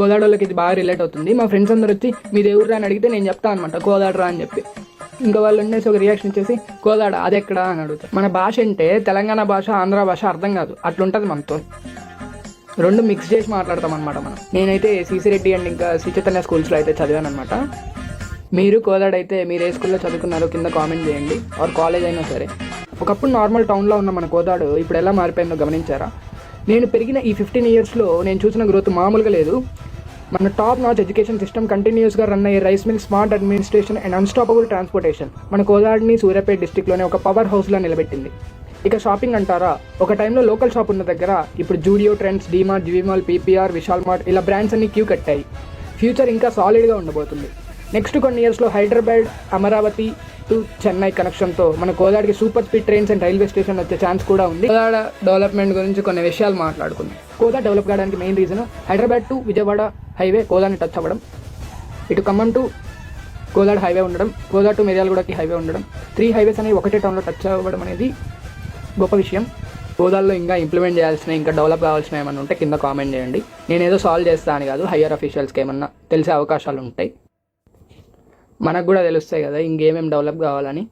కోదాడోళ్ళకి ఇది బాగా రిలేట్ అవుతుంది. మా ఫ్రెండ్స్ అందరూ వచ్చి మీ దేవుడు అని అడిగితే నేను చెప్తాను అనమాట కోదాడరా అని చెప్పి. ఇంకా వాళ్ళు ఉండేసి ఒక రియాక్షన్ ఇచ్చేసి కోదాడ అది ఎక్కడా అని అడుగుతారు. మన భాష అంటే తెలంగాణ భాష ఆంధ్ర భాష అర్థం కాదు, అట్లుంటుంది మనతో. రెండు మిక్స్ చేసి మాట్లాడతాం అనమాట మనం. నేనైతే సిసిరెడ్డి అండ్ ఇంకా శ్రీ చైతన్య స్కూల్స్లో అయితే చదివాను అనమాట. మీరు కోదాడ అయితే మీరు ఏ స్కూల్లో చదువుకున్నారో కింద కామెంట్ చేయండి, ఆర్ కాలేజ్ అయినా సరే. ఒకప్పుడు నార్మల్ టౌన్లో ఉన్న మన కోదాడు ఇప్పుడు ఎలా మారిపోయిందో గమనించారా? నేను పెరిగిన ఈ 15 yearsలో నేను చూసిన గ్రోత్ మామూలుగా లేదు. మన టాప్ నాచ్ ఎడ్యుకేషన్ సిస్టమ్, కంటిన్యూస్గా రన్ అయ్యే rice mill, smart administration and unstoppable transportation మన కోదాడిని సూర్యాపేట డిస్టిక్లోనే ఒక పవర్ హౌస్లా నిలబెట్టింది. ఇక షాపింగ్ అంటారా, ఒక టైంలో లోకల్ షాప్ ఉన్న దగ్గర ఇప్పుడు జూడియో, ట్రెండ్స్, డీమార్ట్, జీవీమాల్, పీపీఆర్, విశాల్ మార్ట్ ఇలా బ్రాండ్స్ అన్ని క్యూ కట్టాయి. ఫ్యూచర్ ఇంకా సాలిడ్గా ఉండబోతుంది. నెక్స్ట్ కొన్ని ఇయర్స్లో హైదరాబాద్, అమరావతి టు చెన్నై కనెక్షన్తో మన కోదాడికి super speed trains and railway station వచ్చే ఛాన్స్ కూడా ఉంది. కోదాడ డెవలప్మెంట్ గురించి కొన్ని విషయాలు మాట్లాడుకుందాం. కోదాడ డెవలప్ కావడానికి main reason Hyderabad to Vijayawada highway కోదాడిని టచ్ అవ్వడం, ఇటు ఖమ్మం టు కోదాడ హైవే ఉండడం, కోదాడ టు మిర్యాలగూడకి హైవే ఉండడం, 3 highways అనేవి ఒకటే టౌన్లో టచ్ అవ్వడం అనేది గొప్ప విషయం. కోదాడలో ఇంకా ఇంప్లిమెంట్ చేయాల్సిన, ఇంకా డెవలప్ కావాల్సిన ఏమన్నా ఉంటే కింద కామెంట్ చేయండి. నేనేదో సాల్వ్ చేస్తాను కాదు, హయ్యర్ అఫీషియల్స్కి ఏమన్నా తెలిసే అవకాశాలు ఉంటాయి, మనకు కూడా తెలుస్తాయి కదా ఇంకేమేమి డెవలప్ కావాలని.